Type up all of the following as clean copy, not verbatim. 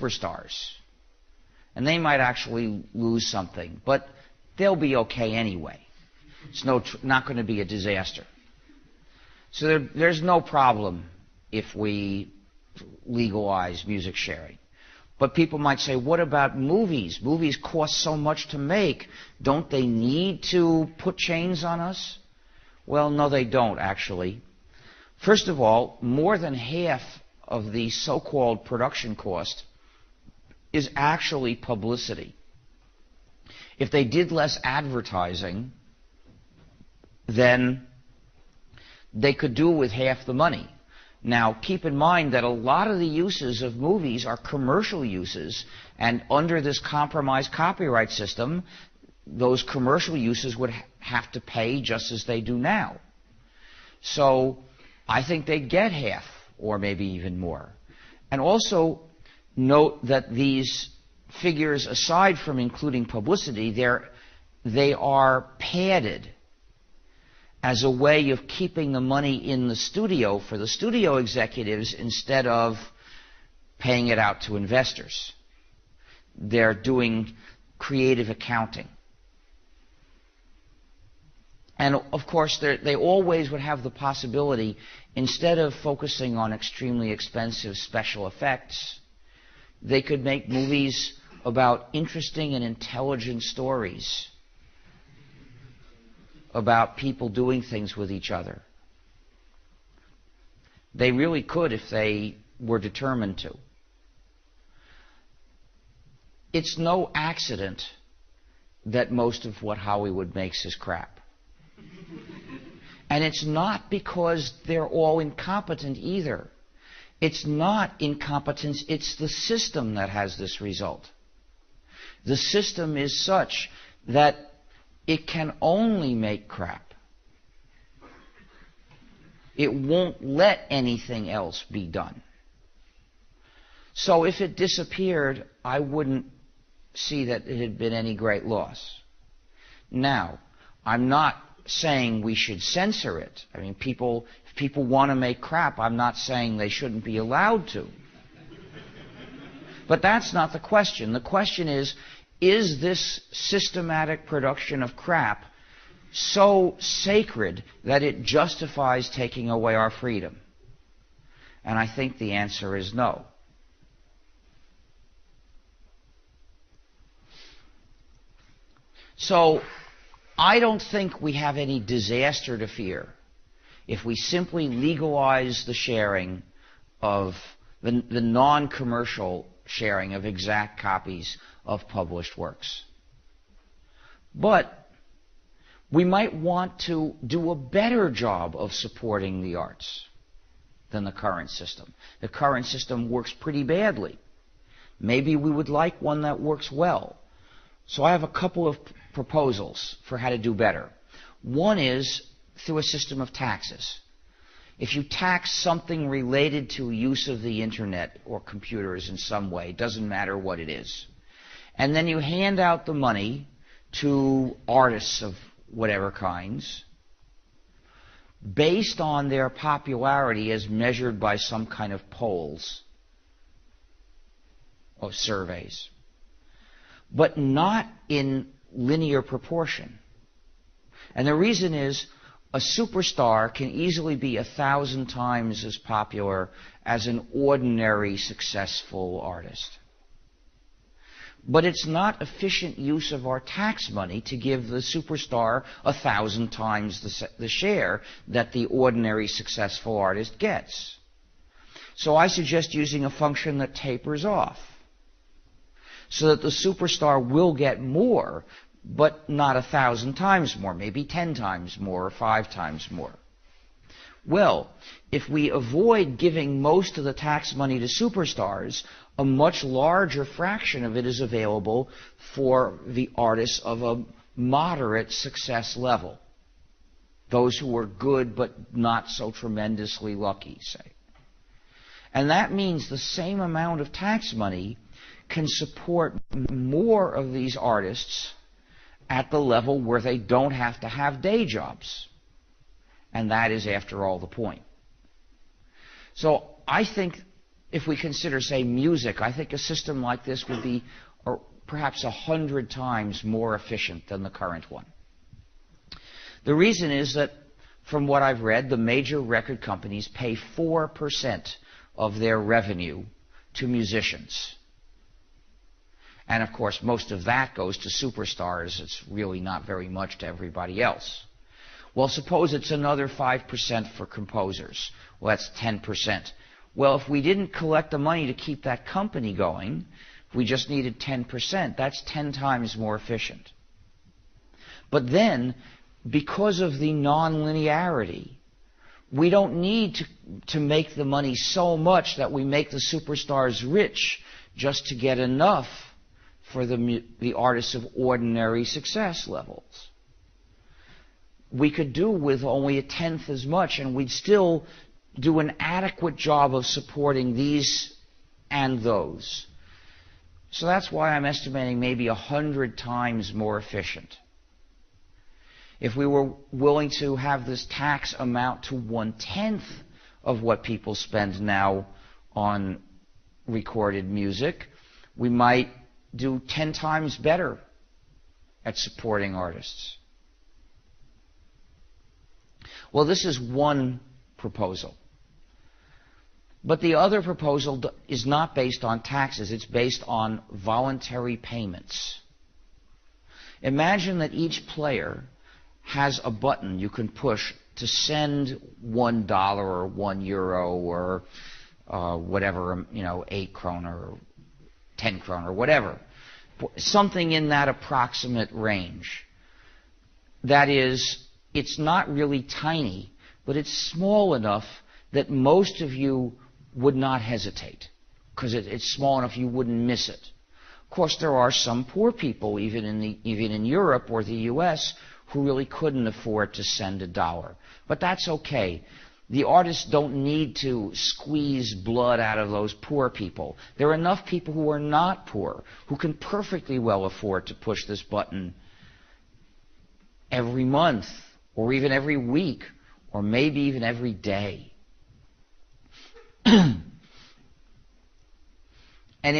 superstars. And they might actually lose something, but they'll be okay anyway. It's not going to be a disaster. So there's no problem if we legalize music sharing. But people might say, what about movies? Movies cost so much to make. Don't they need to put chains on us? Well, no, they don't, actually. First of all, more than half of the so-called production cost is actually publicity. If they did less advertising, then they could do with half the money. Now, keep in mind that a lot of the uses of movies are commercial uses, and under this compromised copyright system, those commercial uses would have to pay just as they do now. So I think they'd get half, or maybe even more. And also note that these figures, aside from including publicity, they are padded as a way of keeping the money in the studio for the studio executives instead of paying it out to investors. They're doing creative accounting. And of course, they always would have the possibility, instead of focusing on extremely expensive special effects, they could make movies about interesting and intelligent stories about people doing things with each other. They really could if they were determined to. It's no accident that most of what Hollywood makes is crap. And it's not because they're all incompetent either. It's not incompetence, it's the system that has this result. The system is such that it can only make crap. It won't let anything else be done. So if it disappeared, I wouldn't see that it had been any great loss. Now, I'm not saying we should censor it. I mean, if people want to make crap, I'm not saying they shouldn't be allowed to. But that's not the question. The question is this systematic production of crap so sacred that it justifies taking away our freedom? And I think the answer is no. So I don't think we have any disaster to fear if we simply legalize the sharing of the non-commercial sharing of exact copies of published works. But we might want to do a better job of supporting the arts than the current system. The current system works pretty badly. Maybe we would like one that works well. So I have a couple of proposals for how to do better. One is through a system of taxes. If you tax something related to use of the internet or computers in some way, it doesn't matter what it is, and then you hand out the money to artists of whatever kinds based on their popularity as measured by some kind of polls or surveys, but not in linear proportion. And the reason is a superstar can easily be 1,000 times as popular as an ordinary successful artist. But it's not efficient use of our tax money to give the superstar 1,000 times the share that the ordinary successful artist gets. So I suggest using a function that tapers off, so that the superstar will get more, but not 1,000 times more, maybe 10 times more or 5 times more. Well, if we avoid giving most of the tax money to superstars, a much larger fraction of it is available for the artists of a moderate success level. Those who are good but not so tremendously lucky, say. And that means the same amount of tax money can support more of these artists at the level where they don't have to have day jobs. And that is, after all, the point. So I think if we consider, say, music, I think a system like this would be perhaps 100 times more efficient than the current one. The reason is that, from what I've read, the major record companies pay 4% of their revenue to musicians. And of course, most of that goes to superstars. It's really not very much to everybody else. Well, suppose it's another 5% for composers. Well, that's 10%. Well, if we didn't collect the money to keep that company going, if we just needed 10%, that's 10 times more efficient. But then, because of the nonlinearity, we don't need to make the money so much that we make the superstars rich just to get enough for the artists of ordinary success levels. We could do with only a tenth as much, and we'd still do an adequate job of supporting these and those. So that's why I'm estimating maybe 100 times more efficient. If we were willing to have this tax amount to 1/10 of what people spend now on recorded music, we might do 10 times better at supporting artists. Well, this is one proposal. But the other proposal is not based on taxes. It's based on voluntary payments. Imagine that each player has a button you can push to send $1 or €1 or whatever, 8 kroner or 10 kroner or whatever. Something in that approximate range. That is, it's not really tiny, but it's small enough that most of you would not hesitate, because it's small enough you wouldn't miss it. Of course, there are some poor people, even in Europe or the US, who really couldn't afford to send $1. But that's okay. The artists don't need to squeeze blood out of those poor people. There are enough people who are not poor, who can perfectly well afford to push this button every month, or even every week, or maybe even every day. And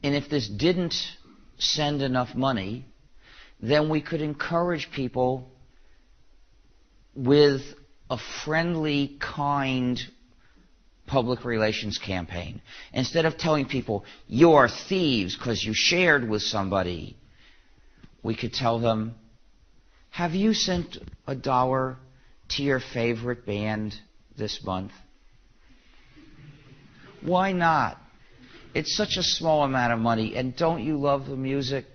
if this didn't send enough money, then we could encourage people with a friendly, kind public relations campaign. Instead of telling people, you're thieves because you shared with somebody, we could tell them, have you sent $1 to your favorite band this month? Why not? It's such a small amount of money, and don't you love the music?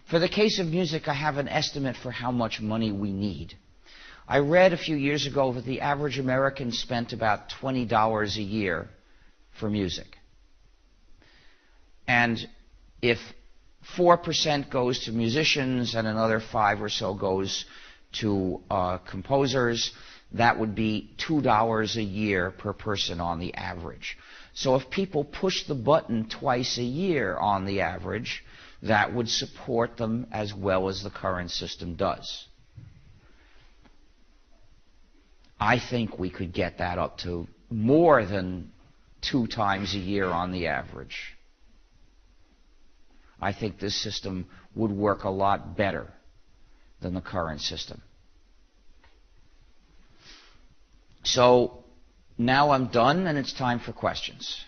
For the case of music, I have an estimate for how much money we need. I read a few years ago that the average American spent about $20 a year for music. And if 4% goes to musicians and another 5 or so goes to composers, that would be $2 a year per person on the average. So if people push the button twice a year on the average, that would support them as well as the current system does. I think we could get that up to more than 2 times a year on the average. I think this system would work a lot better than the current system. So now I'm done, and it's time for questions.